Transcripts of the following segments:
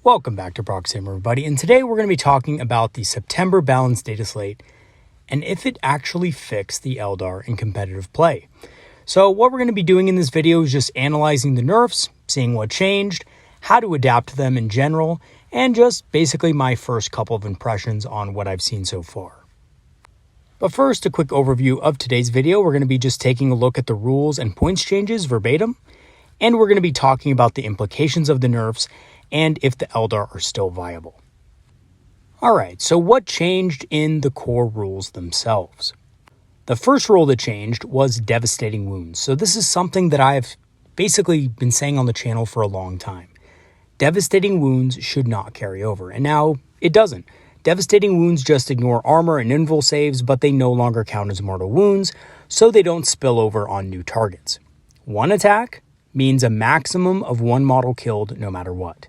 Welcome back to Proxy, everybody, and today we're going to be talking about the September balanced Dataslate and if it actually fixed the Eldar in competitive play. So what we're going to be doing in this video is just analyzing the nerfs, seeing what changed, how to adapt to them in general, and just basically my first couple of impressions on what I've seen so far. But first, a quick overview of today's video. We're going to be just taking a look at the rules and points changes verbatim, and we're going to be talking about the implications of the nerfs and if the Eldar are still viable. Alright, so what changed in the core rules themselves? The first rule that changed was devastating wounds. So this is something that I've basically been saying on the channel for a long time. Devastating wounds should not carry over, and now it doesn't. Devastating wounds just ignore armor and invul saves, but they no longer count as mortal wounds, so they don't spill over on new targets. One attack means a maximum of one model killed no matter what,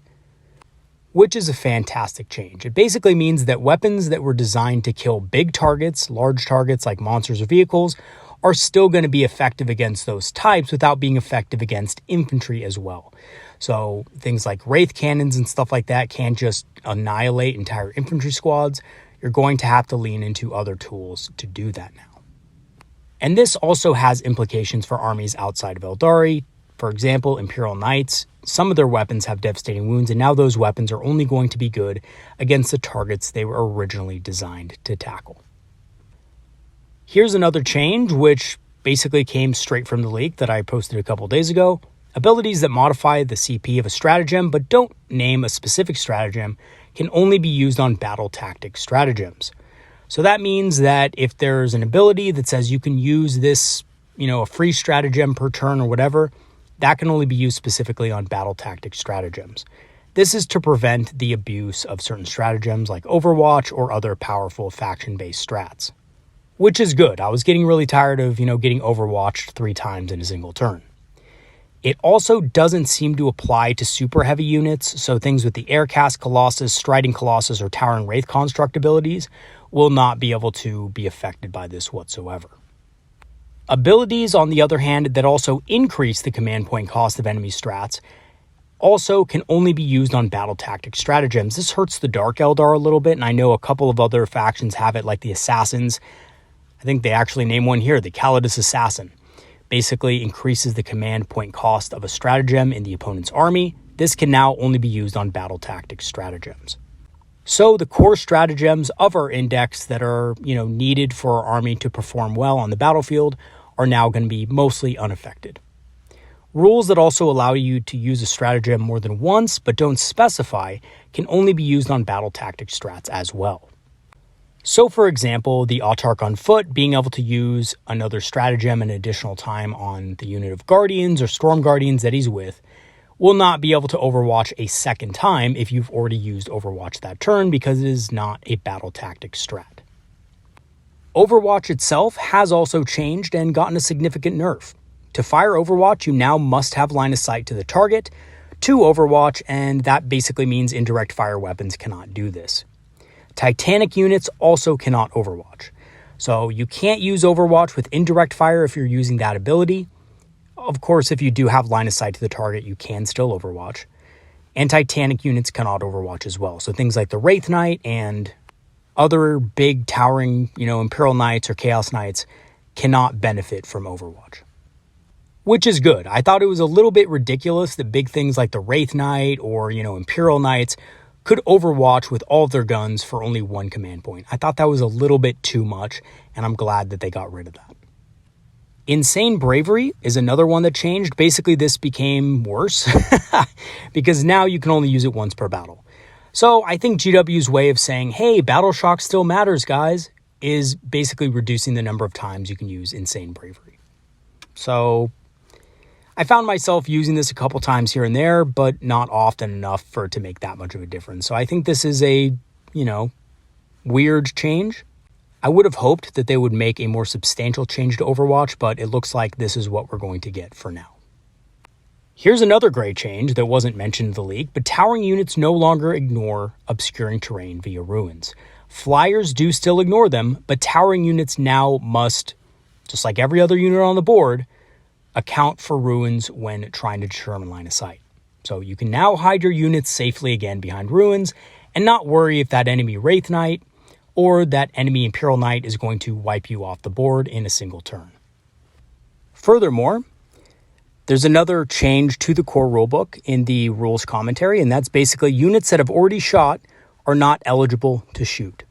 which is a fantastic change. It basically means that weapons that were designed to kill big targets, large targets like monsters or vehicles, are still going to be effective against those types without being effective against infantry as well. So things like wraith cannons and stuff like that can't just annihilate entire infantry squads. You're going to have to lean into other tools to do that now. And this also has implications for armies outside of Eldari. For example, Imperial Knights, some of their weapons have devastating wounds, and now those weapons are only going to be good against the targets they were originally designed to tackle. Here's another change, which basically came straight from the leak that I posted a couple days ago. Abilities that modify the CP of a stratagem but don't name a specific stratagem can only be used on battle tactic stratagems. So that means that if there's an ability that says you can use this, a free stratagem per turn or whatever, that can only be used specifically on battle tactic stratagems. This is to prevent the abuse of certain stratagems like Overwatch or other powerful faction-based strats, which is good. I was getting really tired of, getting Overwatched 3 times in a single turn. It also doesn't seem to apply to super heavy units, so things with the Aircast Colossus, Striding Colossus, or Towering Wraith construct abilities will not be able to be affected by this whatsoever. Abilities, on the other hand, that also increase the command point cost of enemy strats also can only be used on battle tactic stratagems. This hurts the Dark Eldar a little bit, and I know a couple of other factions have it, like the Assassins. I think they actually name one here, the Calidus Assassin. Basically increases the command point cost of a stratagem in the opponent's army. This can now only be used on battle tactic stratagems. So the core stratagems of our index that are, needed for our army to perform well on the battlefield are now going to be mostly unaffected. Rules that also allow you to use a stratagem more than once but don't specify can only be used on battle tactic strats as well. So for example, the Autarch on foot being able to use another stratagem an additional time on the unit of Guardians or Storm Guardians that he's with will not be able to Overwatch a second time if you've already used Overwatch that turn because it is not a battle tactic strat. Overwatch itself has also changed and gotten a significant nerf. To fire Overwatch, you now must have line of sight to the target to Overwatch, and that basically means indirect fire weapons cannot do this. Titanic units also cannot Overwatch. So you can't use Overwatch with indirect fire if you're using that ability. Of course, if you do have line of sight to the target, you can still Overwatch. And Titanic units cannot Overwatch as well. So things like the Wraith Knight and other big towering, Imperial Knights or Chaos Knights cannot benefit from Overwatch, which is good. I thought it was a little bit ridiculous that big things like the Wraith Knight or, Imperial Knights could Overwatch with all of their guns for only one command point. I thought that was a little bit too much, and I'm glad that they got rid of that. Insane Bravery is another one that changed. Basically, this became worse because now you can only use it once per battle. So I think GW's way of saying, hey, Battle Shock still matters, guys, is basically reducing the number of times you can use Insane Bravery. So I found myself using this a couple times here and there, but not often enough for it to make that much of a difference. So I think this is a, weird change. I would have hoped that they would make a more substantial change to Overwatch, but it looks like this is what we're going to get for now. Here's another great change that wasn't mentioned in the leak, but towering units no longer ignore obscuring terrain via ruins. Flyers do still ignore them, but towering units now must, just like every other unit on the board, account for ruins when trying to determine line of sight. So you can now hide your units safely again behind ruins and not worry if that enemy Wraith Knight or that enemy Imperial Knight is going to wipe you off the board in a single turn. Furthermore, there's another change to the core rulebook in the rules commentary, and that's basically units that have already shot are not eligible to shoot.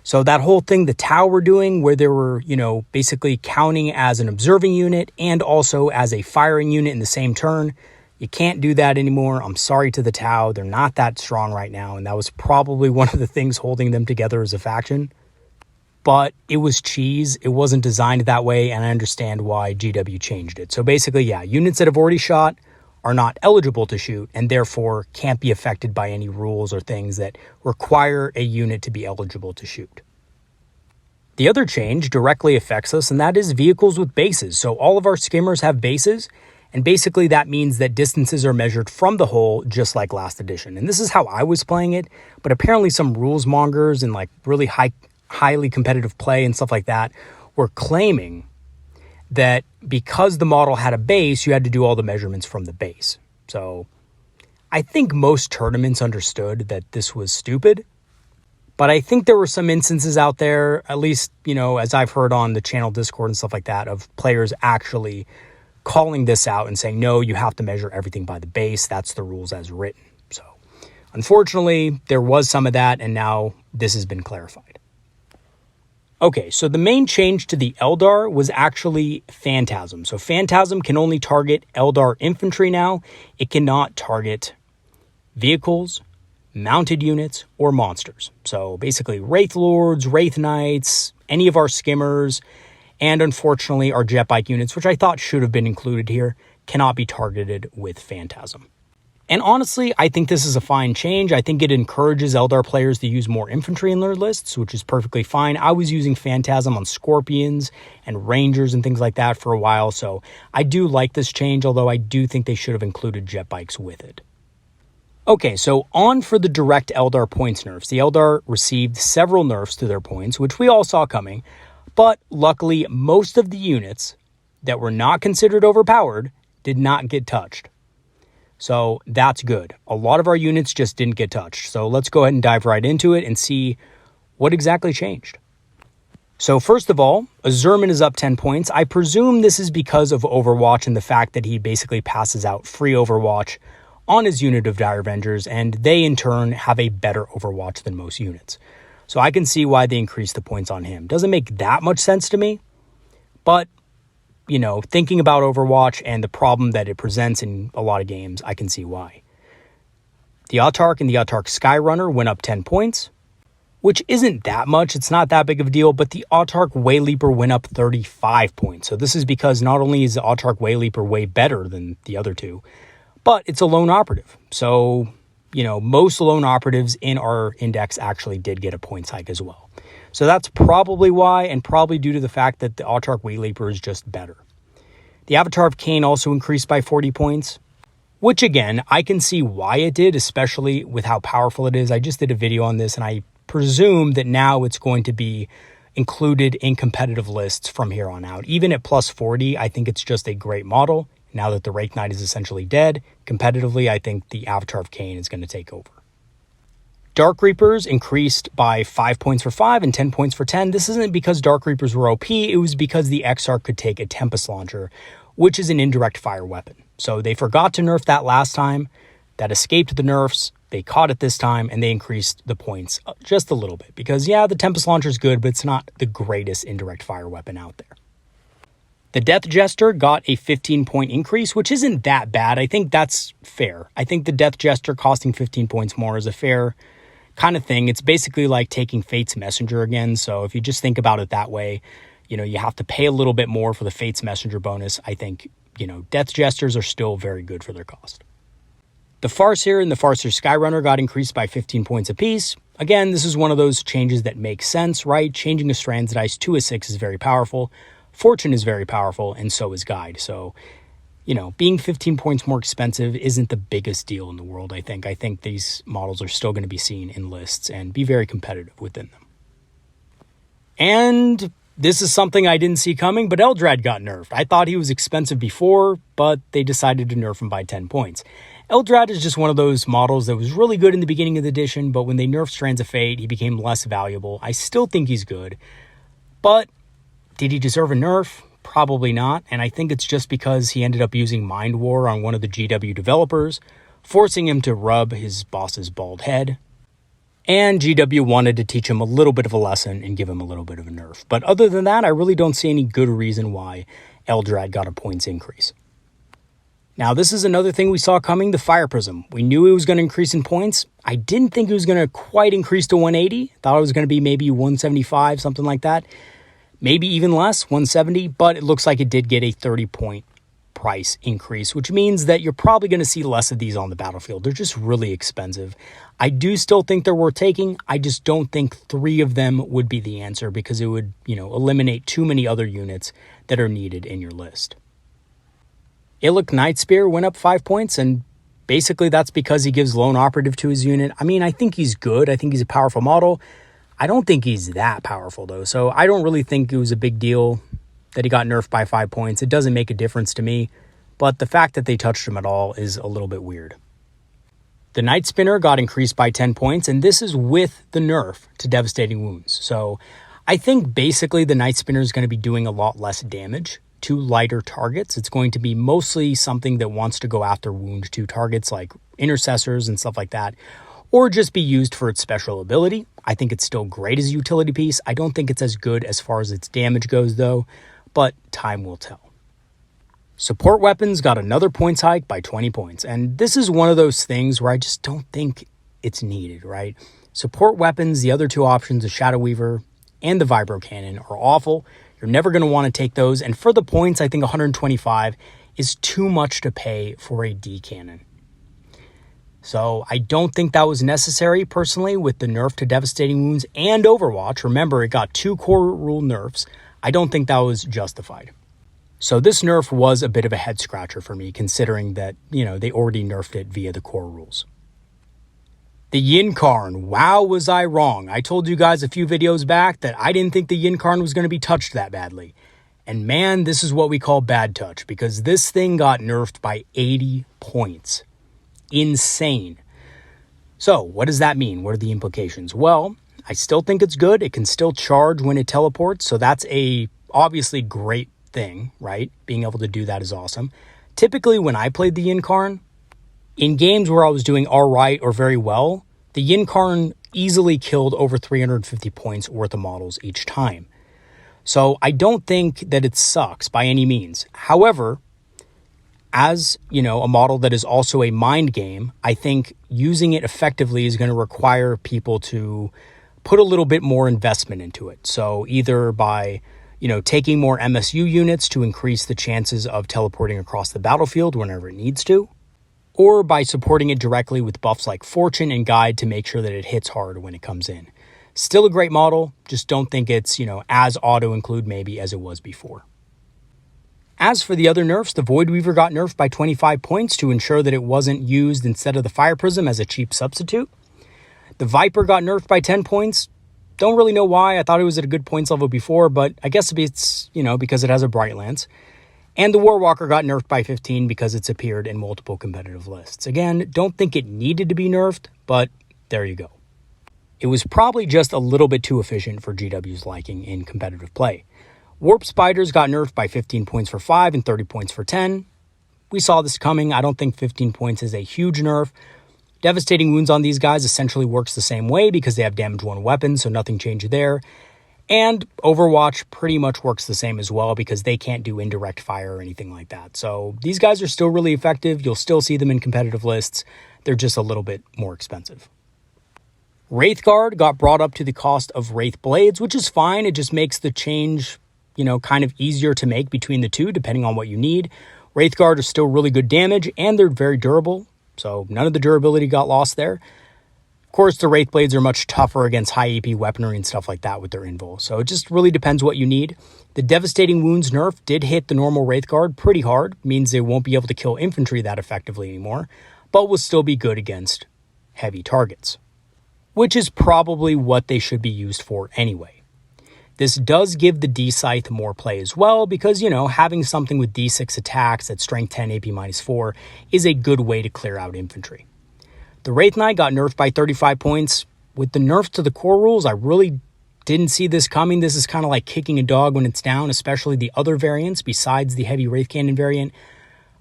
So that whole thing the Tau were doing where they were, basically counting as an observing unit and also as a firing unit in the same turn, you can't do that anymore. I'm sorry to the Tau. They're not that strong right now, and that was probably one of the things holding them together as a faction. But it was cheese. It wasn't designed that way, and I understand why GW changed it. So basically, yeah, units that have already shot are not eligible to shoot and therefore can't be affected by any rules or things that require a unit to be eligible to shoot. The other change directly affects us, and that is vehicles with bases. So all of our skimmers have bases, and basically that means that distances are measured from the hull just like last edition. And this is how I was playing it, but apparently some rules mongers and like really highly competitive play and stuff like that were claiming that because the model had a base, you had to do all the measurements from the base. So I think most tournaments understood that this was stupid, but I think there were some instances out there, at least, as I've heard on the channel Discord and stuff like that, of players actually calling this out and saying, no, you have to measure everything by the base. That's the rules as written. So unfortunately, there was some of that, and now this has been clarified. Okay, so the main change to the Eldar was actually Phantasm. So Phantasm can only target Eldar infantry now. It cannot target vehicles, mounted units, or monsters. So basically Wraith Lords, Wraith Knights, any of our skimmers, and unfortunately our jet bike units, which I thought should have been included here, cannot be targeted with Phantasm. And honestly, I think this is a fine change. I think it encourages Eldar players to use more infantry in their lists, which is perfectly fine. I was using Phantasm on Scorpions and Rangers and things like that for a while, so I do like this change, although I do think they should have included jet bikes with it. Okay, so on for the direct Eldar points nerfs. The Eldar received several nerfs to their points, which we all saw coming, but luckily most of the units that were not considered overpowered did not get touched. So that's good. A lot of our units just didn't get touched. So let's go ahead and dive right into it and see what exactly changed. So first of all, Azurman is up 10 points. I presume this is because of Overwatch and the fact that he basically passes out free Overwatch on his unit of Dire Avengers, and they in turn have a better Overwatch than most units. So I can see why they increased the points on him. Doesn't make that much sense to me, but thinking about Overwatch and the problem that it presents in a lot of games, I can see why. The Autarch and the Autarch Skyrunner went up 10 points, which isn't that much. It's not that big of a deal, but the Autarch Wayleaper went up 35 points. So this is because not only is the Autarch Wayleaper way better than the other two, but it's a lone operative. So, most lone operatives in our index actually did get a points hike as well. So that's probably why, and probably due to the fact that the Autarch Wayleaper is just better. The Avatar of Cain also increased by 40 points, which again, I can see why it did, especially with how powerful it is. I just did a video on this, and I presume that now it's going to be included in competitive lists from here on out. Even at plus 40, I think it's just a great model. Now that the Wraith Knight is essentially dead, competitively, I think the Avatar of Cain is going to take over. Dark Reapers increased by 5 points for 5 and 10 points for 10. This isn't because Dark Reapers were OP, it was because the Exarch could take a Tempest Launcher, which is an indirect fire weapon. So they forgot to nerf that last time, that escaped the nerfs, they caught it this time, and they increased the points just a little bit. Because yeah, the Tempest Launcher is good, but it's not the greatest indirect fire weapon out there. The Death Jester got a 15-point increase, which isn't that bad. I think that's fair. I think the Death Jester costing 15 points more is a fair kind of thing. It's basically like taking Fate's Messenger again. So if you just think about it that way, you have to pay a little bit more for the Fate's Messenger bonus. I think, Death Jesters are still very good for their cost. The Farseer and the Farseer Skyrunner got increased by 15 points apiece. Again, this is one of those changes that make sense, right? Changing a Strand's Dice to a 6 is very powerful. Fortune is very powerful, and so is Guide. So, being 15 points more expensive isn't the biggest deal in the world, I think. I think these models are still going to be seen in lists and be very competitive within them. And this is something I didn't see coming, but Eldrad got nerfed. I thought he was expensive before, but they decided to nerf him by 10 points. Eldrad is just one of those models that was really good in the beginning of the edition, but when they nerfed Strands of Fate, he became less valuable. I still think he's good, but did he deserve a nerf? Probably not, and I think it's just because he ended up using Mind War on one of the GW developers, forcing him to rub his boss's bald head. And GW wanted to teach him a little bit of a lesson and give him a little bit of a nerf. But other than that, I really don't see any good reason why Eldrad got a points increase. Now, this is another thing we saw coming, the Fire Prism. We knew it was going to increase in points. I didn't think it was going to quite increase to 180. Thought it was going to be maybe 175, something like that. Maybe even less, 170, but it looks like it did get a 30-point price increase, which means that you're probably going to see less of these on the battlefield. They're just really expensive. I do still think they're worth taking. I just don't think 3 of them would be the answer because it would, eliminate too many other units that are needed in your list. Illic Nightspear went up 5 points, and basically that's because he gives Lone Operative to his unit. I mean, I think he's good. I think he's a powerful model. I don't think he's that powerful, though, so I don't really think it was a big deal that he got nerfed by 5 points. It doesn't make a difference to me, but the fact that they touched him at all is a little bit weird. The Night Spinner got increased by 10 points, and this is with the nerf to Devastating Wounds. So I think basically the Night Spinner is going to be doing a lot less damage to lighter targets. It's going to be mostly something that wants to go after wound 2 targets like intercessors and stuff like that, or just be used for its special ability. I think it's still great as a utility piece. I don't think it's as good as far as its damage goes, though, but time will tell. Support weapons got another points hike by 20 points, and this is one of those things where I just don't think it's needed, right? Support weapons, the other 2 options, the Shadow Weaver and the Vibro Cannon, are awful. You're never going to want to take those, and for the points, I think 125 is too much to pay for a D cannon. So I don't think that was necessary, personally, with the nerf to Devastating Wounds and Overwatch. Remember, it got 2 core rule nerfs. I don't think that was justified. So this nerf was a bit of a head scratcher for me, considering that, they already nerfed it via the core rules. The Yin Karn. Wow, was I wrong. I told you guys a few videos back that I didn't think the Yin Karn was going to be touched that badly. And man, this is what we call bad touch, because this thing got nerfed by 80 points. Insane. So what does that mean? What are the implications? Well, I still think it's good. It can still charge when it teleports. So that's a obviously great thing, right? Being able to do that is awesome. Typically when I played the Yin Karn, in games where I was doing all right or very well, the Yin Karn easily killed over 350 points worth of models each time. So I don't think that it sucks by any means. However, as, a model that is also a mind game, I think using it effectively is going to require people to put a little bit more investment into it. So either by, taking more MSU units to increase the chances of teleporting across the battlefield whenever it needs to, or by supporting it directly with buffs like Fortune and Guide to make sure that it hits hard when it comes in. Still a great model, just don't think it's, as auto-include maybe as it was before. As for the other nerfs, the Void Weaver got nerfed by 25 points to ensure that it wasn't used instead of the Fire Prism as a cheap substitute. The Viper got nerfed by 10 points. Don't really know why. I thought it was at a good points level before, but I guess it's, because it has a Bright Lance. And the Warwalker got nerfed by 15 because it's appeared in multiple competitive lists. Again, don't think it needed to be nerfed, but there you go. It was probably just a little bit too efficient for GW's liking in competitive play. Warp Spiders got nerfed by 15 points for 5 and 30 points for 10. We saw this coming. I don't think 15 points is a huge nerf. Devastating Wounds on these guys essentially works the same way because they have damage 1 weapon, so nothing changed there. And Overwatch pretty much works the same as well because they can't do indirect fire or anything like that. So these guys are still really effective. You'll still see them in competitive lists. They're just a little bit more expensive. Wraithguard got brought up to the cost of Wraith Blades, which is fine. It just makes the change, kind of easier to make between the two, depending on what you need. Wraithguard are still really good damage, and they're very durable, so none of the durability got lost there. Of course, the Wraith Blades are much tougher against high AP weaponry and stuff like that with their invul, so it just really depends what you need. The Devastating Wounds nerf did hit the normal Wraithguard pretty hard, means they won't be able to kill infantry that effectively anymore, but will still be good against heavy targets, which is probably what they should be used for anyway. This does give the D-Scythe more play as well because, having something with D6 attacks at strength 10, AP -4 is a good way to clear out infantry. The Wraith Knight got nerfed by 35 points. With the nerfs to the core rules, I really didn't see this coming. This is kind of like kicking a dog when it's down, especially the other variants besides the heavy Wraith Cannon variant.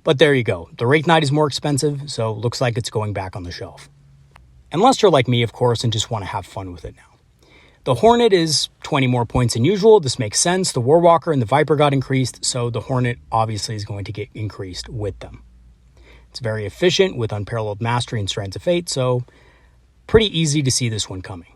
But there you go. The Wraith Knight is more expensive, so it looks like it's going back on the shelf. Unless you're like me, of course, and just want to have fun with it now. The Hornet is 20 more points than usual. This makes sense. The Warwalker and the Viper got increased, so the Hornet obviously is going to get increased with them. It's very efficient with Unparalleled Mastery and Strands of Fate, so pretty easy to see this one coming.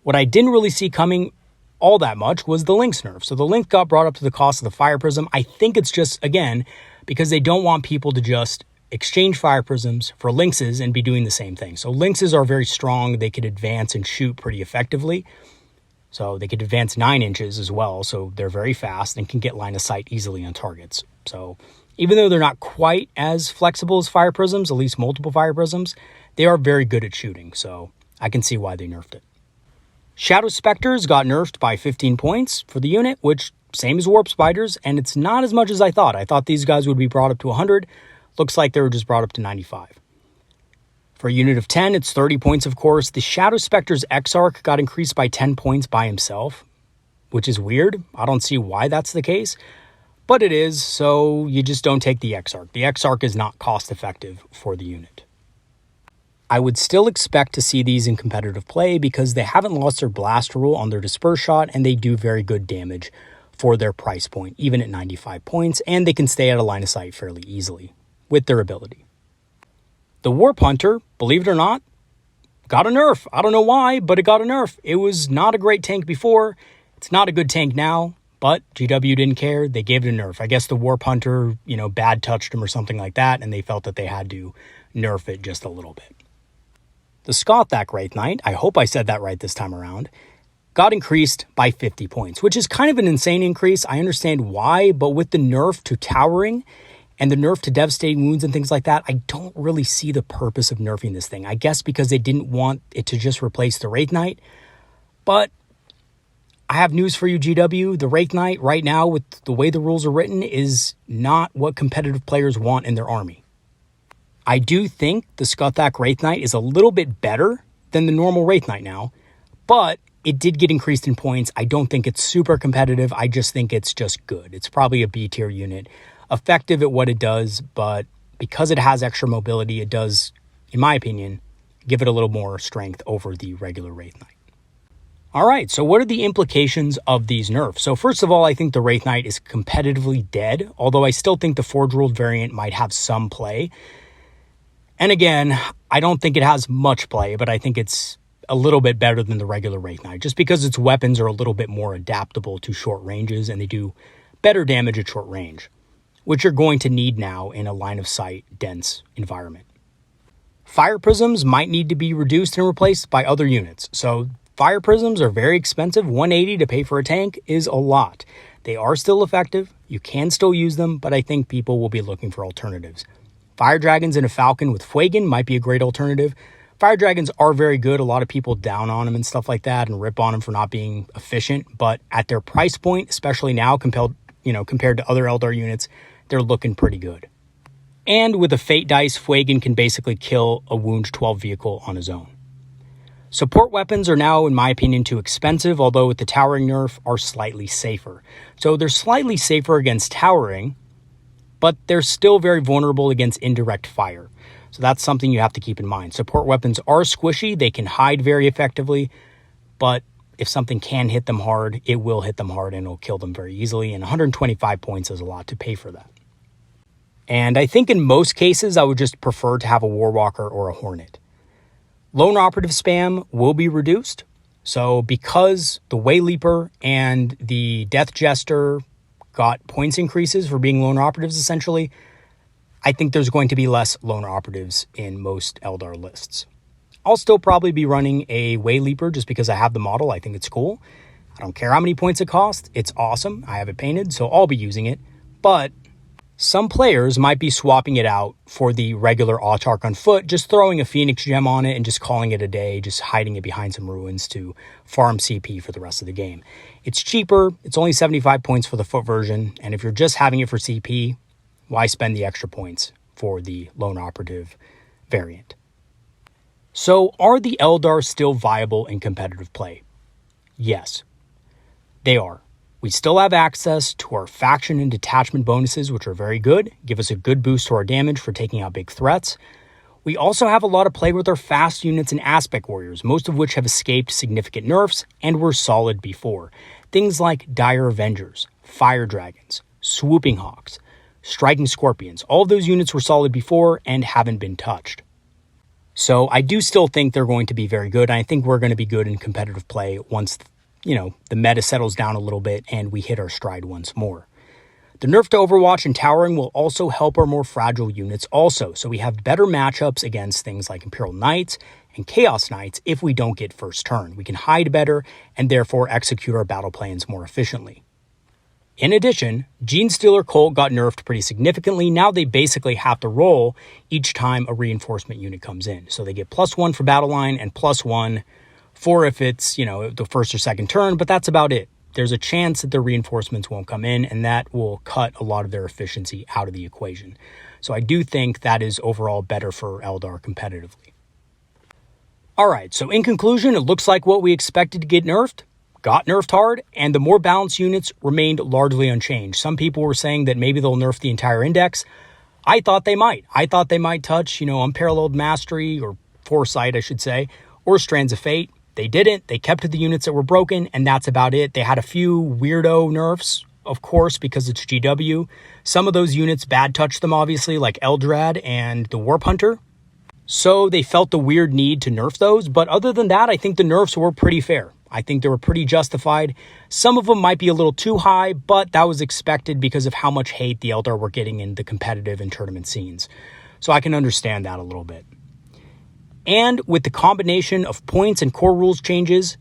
What I didn't really see coming all that much was the Lynx nerf. So the Lynx got brought up to the cost of the Fire Prism. I think it's just, again, because they don't want people to just exchange Fire Prisms for Lynxes and be doing the same thing. So Lynxes are very strong. They could advance and shoot pretty effectively. So they could advance 9 inches as well. So they're very fast and can get line of sight easily on targets. So even though they're not quite as flexible as Fire Prisms, at least multiple Fire Prisms, they are very good at shooting. So I can see why they nerfed it. Shadow Spectres got nerfed by 15 points for the unit, which same as Warp Spiders, and it's not as much as I thought. I thought these guys would be brought up to 100. Looks like they were just brought up to 95. For a unit of 10, it's 30 points, of course. The Shadow Spectre's Exarch got increased by 10 points by himself, which is weird. I don't see why that's the case, but it is, so you just don't take the Exarch. The Exarch is not cost-effective for the unit. I would still expect to see these in competitive play because they haven't lost their blast rule on their disperse shot, and they do very good damage for their price point, even at 95 points, and they can stay out of line of sight fairly easily with their ability. The Warp Hunter, believe it or not, got a nerf. I don't know why, but it got a nerf. It was not a great tank before. It's not a good tank now, but GW didn't care. They gave it a nerf. I guess the Warp Hunter, bad touched him or something like that, and they felt that they had to nerf it just a little bit. The Skothak Wraith Knight, I hope I said that right this time around, got increased by 50 points, which is kind of an insane increase. I understand why, but with the nerf to Towering and the nerf to Devastating Wounds and things like that, I don't really see the purpose of nerfing this thing. I guess because they didn't want it to just replace the Wraith Knight. But I have news for you, GW. The Wraith Knight right now, with the way the rules are written, is not what competitive players want in their army. I do think the Skothak Wraith Knight is a little bit better than the normal Wraith Knight now, but it did get increased in points. I don't think it's super competitive. I just think it's just good. It's probably a B tier unit. Effective at what it does, but because it has extra mobility, it does, in my opinion, give it a little more strength over the regular Wraith Knight. All right, so what are the implications of these nerfs? So first of all, I think the Wraith Knight is competitively dead, although I still think the Forge Ruled variant might have some play. And again, I don't think it has much play, but I think it's a little bit better than the regular Wraith Knight, just because its weapons are a little bit more adaptable to short ranges, and they do better damage at short range, which you're going to need now in a line-of-sight dense environment. Fire Prisms might need to be reduced and replaced by other units. So Fire Prisms are very expensive. $180 to pay for a tank is a lot. They are still effective. You can still use them, but I think people will be looking for alternatives. Fire Dragons and a Falcon with Fuegan might be a great alternative. Fire Dragons are very good. A lot of people down on them and stuff like that and rip on them for not being efficient, but at their price point, especially now compared to other Eldar units, they're looking pretty good. And with a Fate Dice, Fuegan can basically kill a Wound 12 vehicle on his own. Support weapons are now, in my opinion, too expensive, although with the Towering nerf are slightly safer. So they're slightly safer against Towering, but they're still very vulnerable against indirect fire. So that's something you have to keep in mind. Support weapons are squishy, they can hide very effectively, but if something can hit them hard, it will hit them hard and it'll kill them very easily, and 125 points is a lot to pay for that. And I think in most cases, I would just prefer to have a Warwalker or a Hornet. Lone Operative spam will be reduced. So because the Way Leaper and the Death Jester got points increases for being Lone Operatives, essentially, I think there's going to be less Lone Operatives in most Eldar lists. I'll still probably be running a Way Leaper just because I have the model. I think it's cool. I don't care how many points it costs. It's awesome. I have it painted, so I'll be using it. But Some players might be swapping it out for the regular Autarch on foot, just throwing a Phoenix gem on it and just calling it a day, just hiding it behind some ruins to farm CP for the rest of the game. It's cheaper, it's only 75 points for the foot version, and if you're just having it for CP, why spend the extra points for the lone operative variant? So are the Eldar still viable in competitive play? Yes, they are. We still have access to our faction and detachment bonuses, which are very good, give us a good boost to our damage for taking out big threats. We also have a lot of play with our fast units and aspect warriors, most of which have escaped significant nerfs and were solid before. Things like Dire Avengers, Fire Dragons, Swooping Hawks, Striking Scorpions, all of those units were solid before and haven't been touched. So I do still think they're going to be very good. I think we're going to be good in competitive play once the meta settles down a little bit and we hit our stride once more. The nerf to Overwatch and Towering will also help our more fragile units also, so we have better matchups against things like Imperial Knights and Chaos Knights if we don't get first turn. We can hide better and therefore execute our battle plans more efficiently. In addition, Genestealer Cult got nerfed pretty significantly. Now they basically have to roll each time a reinforcement unit comes in. So they get +1 for battle line and +1 for if it's, the first or second turn, but that's about it. There's a chance that the reinforcements won't come in, and that will cut a lot of their efficiency out of the equation. So I do think that is overall better for Eldar competitively. All right, so in conclusion, it looks like what we expected to get nerfed got nerfed hard, and the more balanced units remained largely unchanged. Some people were saying that maybe they'll nerf the entire index. I thought they might. I thought they might touch, Unparalleled Mastery, or Foresight, I should say, or Strands of Fate. They didn't. They kept the units that were broken, and that's about it. They had a few weirdo nerfs, of course, because it's GW. Some of those units bad touched them, obviously, like Eldrad and the Warp Hunter. So they felt the weird need to nerf those. But other than that, I think the nerfs were pretty fair. I think they were pretty justified. Some of them might be a little too high, but that was expected because of how much hate the Eldar were getting in the competitive and tournament scenes. So I can understand that a little bit. And with the combination of points and core rules changes,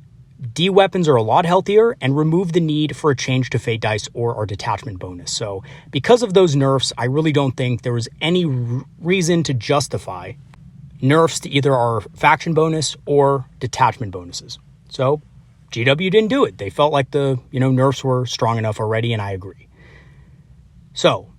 D-weapons are a lot healthier and remove the need for a change to Fate Dice or our detachment bonus. So because of those nerfs, I really don't think there was any reason to justify nerfs to either our faction bonus or detachment bonuses. So GW didn't do it. They felt like the nerfs were strong enough already, and I agree. So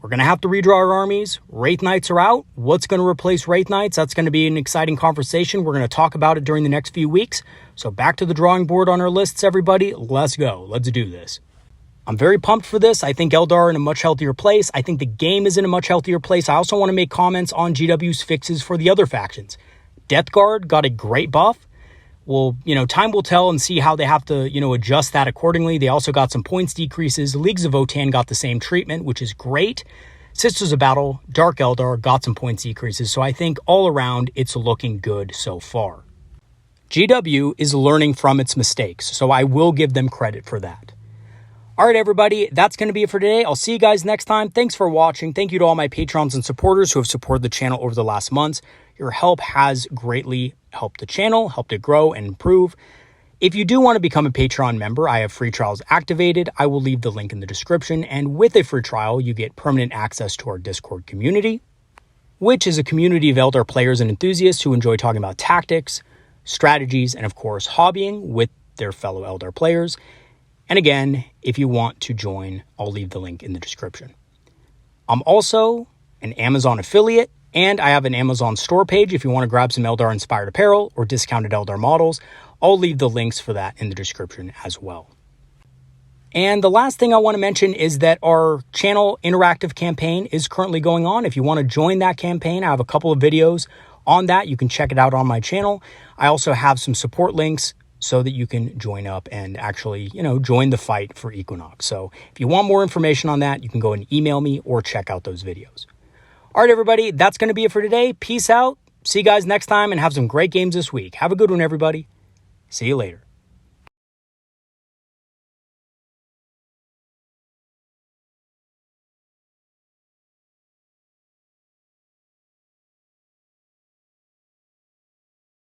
we're going to have to redraw our armies. Wraith Knights are out. What's going to replace Wraith Knights? That's going to be an exciting conversation. We're going to talk about it during the next few weeks. So back to the drawing board on our lists, everybody. Let's go. Let's do this. I'm very pumped for this. I think Eldar are in a much healthier place. I think the game is in a much healthier place. I also want to make comments on GW's fixes for the other factions. Death Guard got a great buff. Well, time will tell and see how they have to, adjust that accordingly. They also got some points decreases. Leagues of Votann got the same treatment, which is great. Sisters of Battle, Dark Eldar got some points decreases. So I think all around, it's looking good so far. GW is learning from its mistakes, so I will give them credit for that. All right, everybody, that's going to be it for today. I'll see you guys next time. Thanks for watching. Thank you to all my patrons and supporters who have supported the channel over the last months. Your help has greatly helped the channel, helped it grow and improve. If you do want to become a Patreon member, I have free trials activated. I will leave the link in the description. And with a free trial, you get permanent access to our Discord community, which is a community of Eldar players and enthusiasts who enjoy talking about tactics, strategies, and of course, hobbying with their fellow Eldar players. And again, if you want to join, I'll leave the link in the description. I'm also an Amazon affiliate, and I have an Amazon store page if you want to grab some Eldar-inspired apparel or discounted Eldar models. I'll leave the links for that in the description as well. And the last thing I want to mention is that our channel interactive campaign is currently going on. If you want to join that campaign, I have a couple of videos on that. You can check it out on my channel. I also have some support links so that you can join up and actually, join the fight for Equinox. So if you want more information on that, you can go and email me or check out those videos. All right, everybody, that's going to be it for today. Peace out. See you guys next time and have some great games this week. Have a good one, everybody. See you later.